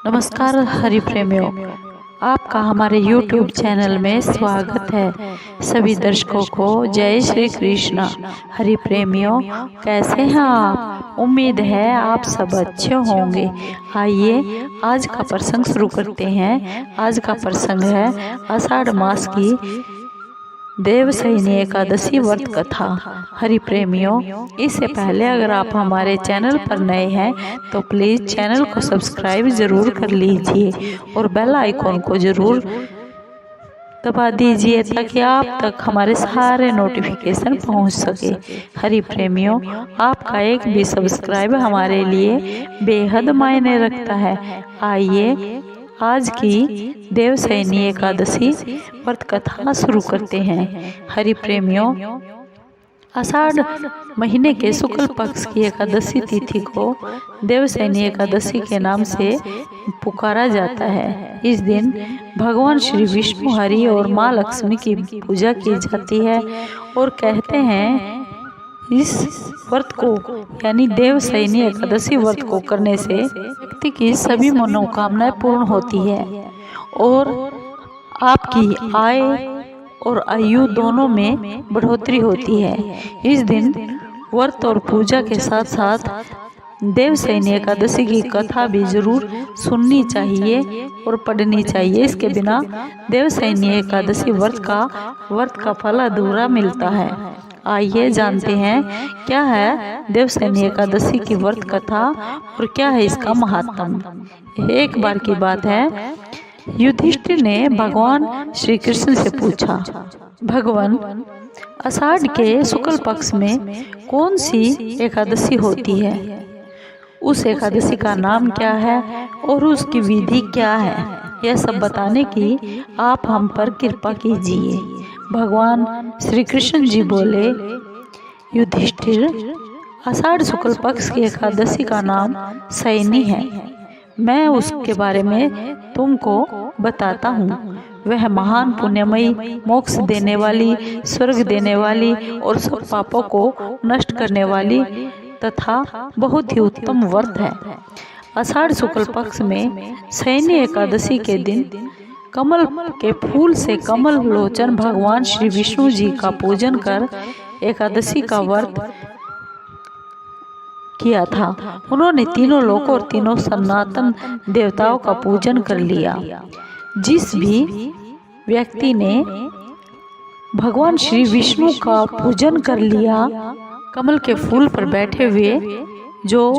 नमस्कार हरि प्रेमियों, आपका हमारे YouTube चैनल में स्वागत है। सभी दर्शकों को जय श्री कृष्ण। हरि प्रेमियों, कैसे हैं आप? उम्मीद है आप सब अच्छे होंगे। आइए आज का प्रसंग शुरू करते हैं। आज का प्रसंग है आषाढ़ मास की देवशयनी एकादशी व्रत कथा। हरि प्रेमियों, इससे पहले अगर आप हमारे चैनल पर नए हैं तो प्लीज़ चैनल को सब्सक्राइब ज़रूर कर लीजिए और बेल आइकॉन को ज़रूर दबा दीजिए ताकि आप तक हमारे सारे नोटिफिकेशन पहुंच सके। हरि प्रेमियों, आपका एक भी सब्सक्राइब हमारे लिए बेहद मायने रखता है। आइए आज की देवशयनी एकादशी व्रत कथा शुरू करते हैं। हरि प्रेमियों, आषाढ़ महीने के शुक्ल पक्ष की एकादशी तिथि को देवशयनी एकादशी के नाम से पुकारा जाता है। इस दिन भगवान श्री विष्णु, हरि और माँ लक्ष्मी की पूजा की जाती है और कहते हैं इस व्रत को यानी देवशयनी एकादशी व्रत को करने से व्यक्ति की सभी मनोकामनाएं पूर्ण होती है और आपकी आय और आयु दोनों में बढ़ोतरी होती है। इस दिन व्रत और पूजा के साथ साथ देवशयनी एकादशी की कथा भी जरूर सुननी चाहिए और पढ़नी चाहिए। इसके बिना देवशयनी एकादशी व्रत का फल अधूरा मिलता है। आइए जानते हैं क्या है देवशयनी एकादशी की व्रत कथा और क्या है इसका महात्म। एक बार की बात है, युधिष्ठिर ने भगवान श्री कृष्ण से पूछा, भगवान आषाढ़ के शुक्ल पक्ष में कौन सी एकादशी होती है? उस एकादशी का नाम क्या है और उसकी विधि क्या है? यह सब बताने की आप हम पर कृपा कीजिए। भगवान श्री कृष्ण जी बोले, युधिष्ठिर, आषाढ़ शुक्ल पक्ष की एकादशी का नाम शयनी है। मैं उसके बारे में तुमको बताता हूँ। वह महान पुण्यमयी, मोक्ष देने वाली, स्वर्ग देने वाली और सब पापों को नष्ट करने वाली तथा बहुत ही उत्तम व्रत है। आषाढ़ शुक्ल पक्ष में शयनी एकादशी के दिन कमल के फूल से कमल लोचन भगवान श्री विष्णु जी का पूजन कर एकादशी का व्रत किया था। उन्होंने तीनों लोक और तीनों सनातन देवताओं का पूजन कर लिया। जिस भी व्यक्ति ने भगवान श्री विष्णु का पूजन कर लिया, कमल के फूल पर बैठे हुए जो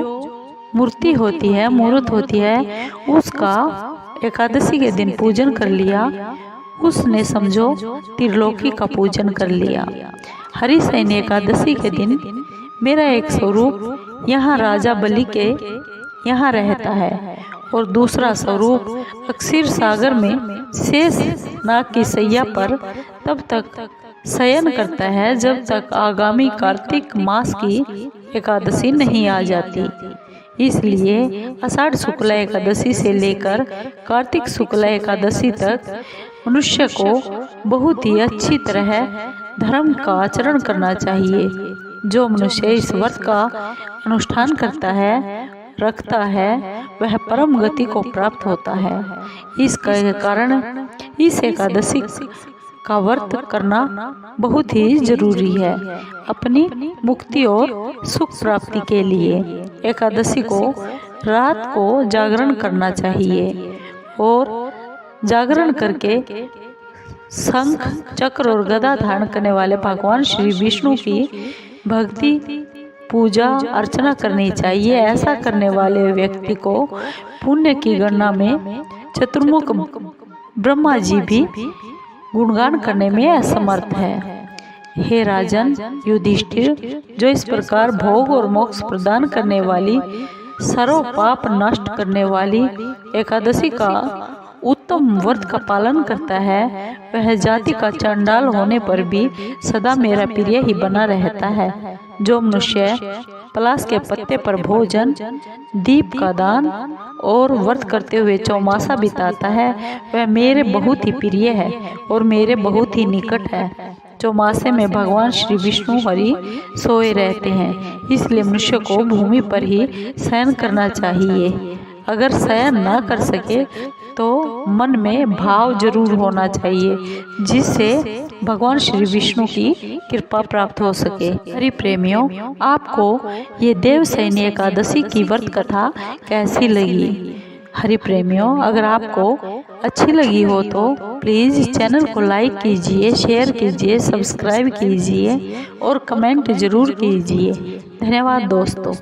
मूर्ति होती है, मूर्त होती है, उसका एकादशी के दिन पूजन कर लिया, उसने समझो त्रिलोकी का पूजन कर लिया। हरिशयनी एकादशी के दिन मेरा एक स्वरूप यहाँ राजा बलि के यहाँ रहता है और दूसरा स्वरूप अक्षीर सागर में शेष नाग की सैया पर तब तक शयन करता है जब तक आगामी कार्तिक मास की एकादशी नहीं आ जाती। इसलिए आषाढ़ शुक्ल एकादशी से लेकर कार्तिक शुक्ल एकादशी तक मनुष्य को बहुत ही अच्छी तरह धर्म का आचरण करना चाहिए। जो मनुष्य इस व्रत का अनुष्ठान करता है, रखता है, वह परम गति को प्राप्त होता है। इसके कारण इस एकादशी का व्रत करना बहुत ही जरूरी है अपनी मुक्ति और सुख प्राप्ति के लिए। एकादशी को रात को जागरण करना चाहिए और जागरण करके शंख, चक्र और गदा धारण करने वाले भगवान श्री विष्णु की भक्ति, पूजा अर्चना करनी चाहिए। ऐसा करने वाले व्यक्ति को पुण्य की गणना में चतुर्मुख ब्रह्मा जी भी गुणगान करने में असमर्थ है। हे राजन युधिष्ठिर, जो इस प्रकार भोग और मोक्ष प्रदान करने वाली, सर्व पाप नष्ट करने वाली एकादशी का उत्तम व्रत का पालन करता है, वह जाति का चंडाल होने पर भी सदा मेरा प्रिय ही बना रहता है। जो मनुष्य पलाश के पत्ते पर भोजन, दीप का दान और व्रत करते हुए चौमासा बिताता है, वह मेरे बहुत ही प्रिय है और मेरे बहुत ही निकट है। चौमासे में भगवान श्री विष्णु हरि सोए रहते हैं, इसलिए मनुष्य को भूमि पर ही शयन करना चाहिए। अगर शयन न कर सके तो मन में भाव जरूर होना चाहिए, जिससे भगवान श्री विष्णु की कृपा प्राप्त हो सके। हरि प्रेमियों, आपको ये देवशयनी एकादशी की व्रत कथा कैसी लगी? हरि प्रेमियों, अगर आपको अच्छी लगी हो तो प्लीज़ चैनल को लाइक कीजिए, शेयर कीजिए, सब्सक्राइब कीजिए और कमेंट ज़रूर कीजिए। धन्यवाद दोस्तों।